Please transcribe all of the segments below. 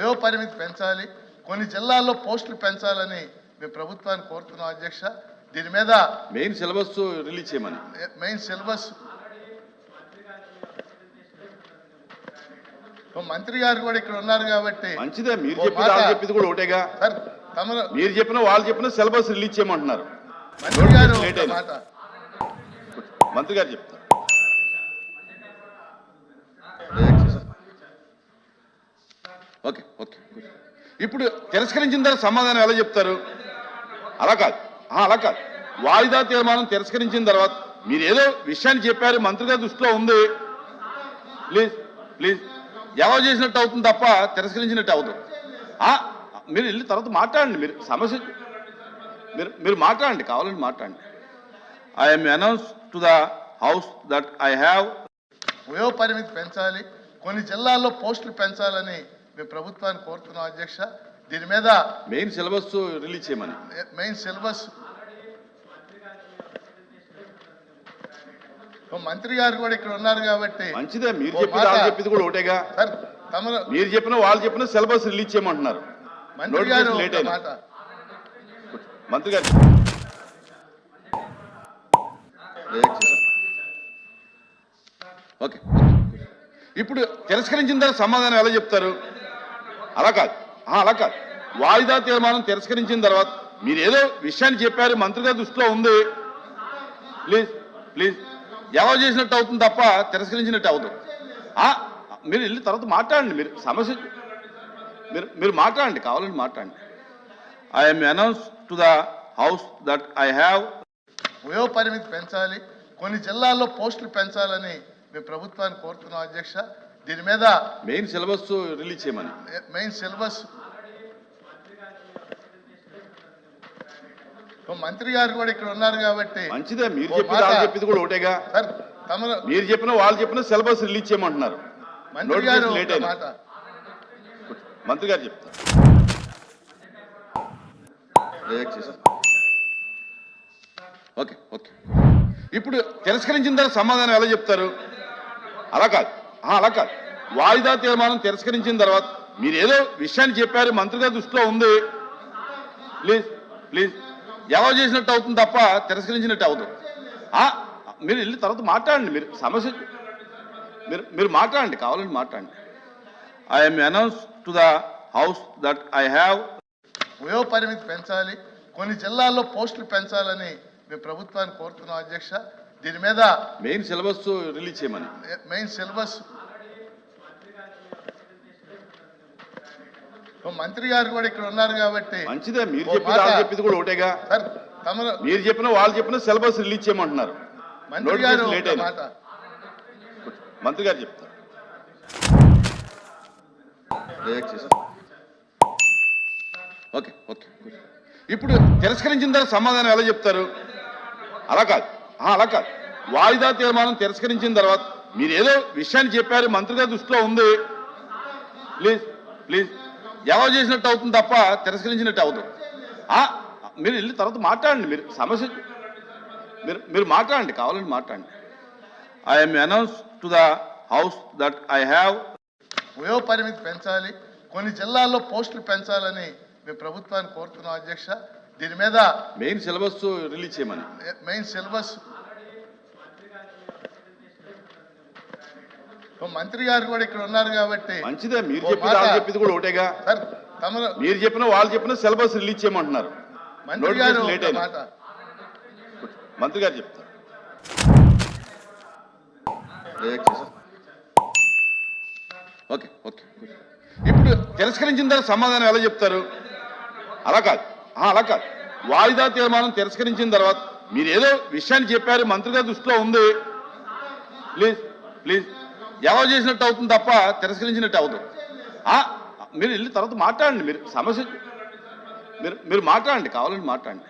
వయో పరిమితి పెంచాలి, కొన్ని జిల్లాల్లో పోస్టులు పెంచాలని మేము ప్రభుత్వాన్ని కోరుతున్నాం అధ్యక్ష. దీని మీద మెయిన్ సిలబస్ రిలీజ్ చేయమని. మెయిన్ సిలబస్ మంత్రి గారు కూడా ఇక్కడ ఉన్నారు కాబట్టి మంచిదే. మీరు చెప్పింది కూడా ఒకటేగా సార్. తమరు మీరు చెప్పిన వాళ్ళు చెప్పిన సిలబస్ రిలీజ్ చేయమంటున్నారు. మంత్రి గారు మాట మంత్రి గారు చెప్తారు. Okay okay. ఇప్పుడు తిరస్కరించిన తర్వాత సమాధానం ఎలా చెప్తారు? అలా కాదు, అలా కాదు. వాయిదా తీర్మానం తిరస్కరించిన తర్వాత మీరు ఏదో విషయాన్ని చెప్పారు, మంత్రి గారి దృష్టిలో ఉంది, ప్లీజ్ ప్లీజ్ జవాబు చేసినట్టు అవుతుంది తప్ప తిరస్కరించినట్టు అవుతుంది. మీరు వెళ్ళి తర్వాత మాట్లాడండి. మీరు సమస్య మీరు మాట్లాడండి, కావాలంటే మాట్లాడండి. I'm announce to the house that I have. వయో పరిమితి పెంచాలి, కొన్ని జిల్లాల్లో పోస్టులు పెంచాలని మేము ప్రభుత్వాన్ని కోరుతున్నాం అధ్యక్ష. దీని మీద మెయిన్ సిలబస్ రిలీజ్ చేయమని. మెయిన్ సిలబస్ మంత్రి గారు కూడా ఇక్కడ ఉన్నారు కాబట్టి మంచిదే. మీరు చెప్పింది కూడా ఒకటేగా సార్. తమరు మీరు చెప్పిన వాళ్ళు చెప్పిన సిలబస్ రిలీజ్ చేయమంటున్నారు. మంత్రి గారు మాట మంత్రి గారు. ఓకే. ఇప్పుడు తిరస్కరించిన తర్వాత సమాధానం ఎలా చెప్తారు? అలా కాదు, అలా కాదు. వాయిదా తీర్మానం తిరస్కరించిన తర్వాత మీరు ఏదో విషయాన్ని చెప్పారు, మంత్రి గారి దృష్టిలో ఉంది, ప్లీజ్ ప్లీజ్ జవాబు చేసినట్టు అవుతుంది తప్ప తిరస్కరించినట్టు అవుతుంది. మీరు వెళ్ళి తర్వాత మాట్లాడండి. మీరు సమస్య మీరు మాట్లాడండి, కావాలంటే మాట్లాడండి. I'm announce to the house that I have. వయో పరిమితి పెంచాలి, కొన్ని జిల్లాల్లో పోస్టులు పెంచాలని మేము ప్రభుత్వాన్ని కోరుతున్నాం అధ్యక్ష. దీని మీద మెయిన్ సిలబస్ రిలీజ్ చేయమని. మెయిన్ సిలబస్ మంత్రి గారు కూడా ఇక్కడ ఉన్నారు కాబట్టి మంచిదే. మీరు చెప్పింది కూడా ఒకటేగా సార్. తమరు మీరు చెప్పిన వాళ్ళు చెప్పిన సిలబస్ రిలీజ్ చేయమంటున్నారు. మంత్రి గారు మాట మంత్రి గారు చెప్తారు. Okay okay. ఇప్పుడు తిరస్కరించిన తర్వాత సమాధానం ఎలా చెప్తారు? అలా కాదు, అలా కాదు. వాయిదా తీర్మానం తిరస్కరించిన తర్వాత మీరు ఏదో విషయాన్ని చెప్పారు, మంత్రి గారి దృష్టిలో ఉంది, ప్లీజ్ ప్లీజ్ జవాబు చేసినట్టు అవుతుంది తప్ప తిరస్కరించినట్టు అవుతుంది. మీరు వెళ్ళి తర్వాత మాట్లాడండి. మీరు సమస్య మీరు మాట్లాడండి, కావాలంటే మాట్లాడండి. I'm announce to the house that I have. వయో పరిమితి పెంచాలి, కొన్ని జిల్లాల్లో పోస్టులు పెంచాలని మేము ప్రభుత్వాన్ని కోరుతున్నాం అధ్యక్ష. దీని మీద మెయిన్ సిలబస్ రిలీజ్ చేయమని. మెయిన్ సిలబస్ మంత్రి గారు కూడా ఇక్కడ ఉన్నారు కాబట్టి మంచిదే. మీరు చెప్పింది కూడా ఒకటేగా సార్. తమరు మీరు చెప్పిన వాళ్ళు చెప్పిన సిలబస్ రిలీజ్ చేయమంటున్నారు. మంత్రి గారు మాట మంత్రి గారు చెప్తారు. Okay okay. ఇప్పుడు తిరస్కరించిన తర్వాత సమాధానం ఎలా చెప్తారు? అలా కాదు, అలా కాదు. వాయిదా తీర్మానం తిరస్కరించిన తర్వాత మీరు ఏదో విషయాన్ని చెప్పారు, మంత్రి గారి దృష్టిలో ఉంది, ప్లీజ్ ప్లీజ్ జవాబు చేసినట్టు అవుతుంది తప్ప తిరస్కరించినట్టు అవుతుంది. మీరు వెళ్ళి తర్వాత మాట్లాడండి. మీరు సమస్య మీరు మాట్లాడండి, కావాలంటే మాట్లాడండి. I'm announce to the house that I have. వయో పరిమితి పెంచాలి, కొన్ని జిల్లాల్లో పోస్టులు పెంచాలని మేము ప్రభుత్వాన్ని కోరుతున్నాం అధ్యక్ష. దీని మీద మెయిన్ సిలబస్ రిలీజ్ చేయమని. మెయిన్ సిలబస్ మంత్రి గారు కూడా ఇక్కడ ఉన్నారు కాబట్టి మంచిదే. మీరు చెప్పింది కూడా ఒకటేగా సార్. తమరు మీరు చెప్పిన వాళ్ళు చెప్పిన సిలబస్ రిలీజ్ చేయమంటున్నారు. మంత్రి గారు మాట మంత్రి గారు చెప్తారు. Okay okay. ఇప్పుడు తిరస్కరించిన తర్వాత సమాధానం ఎలా చెప్తారు? అలా కాదు, అలా కాదు. వాయిదా తీర్మానం తిరస్కరించిన తర్వాత మీరు ఏదో విషయాన్ని చెప్పారు, మంత్రి గారి దృష్టిలో ఉంది, ప్లీజ్ ప్లీజ్ జవాబు చేసినట్టు అవుతుంది తప్ప తిరస్కరించినట్టు అవుతుంది. మీరు వెళ్ళి తర్వాత మాట్లాడండి. మీరు సమస్య మీరు మాట్లాడండి, కావాలంటే మాట్లాడండి.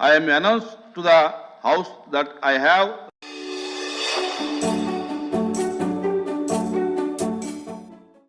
I'm announce to the house that I have.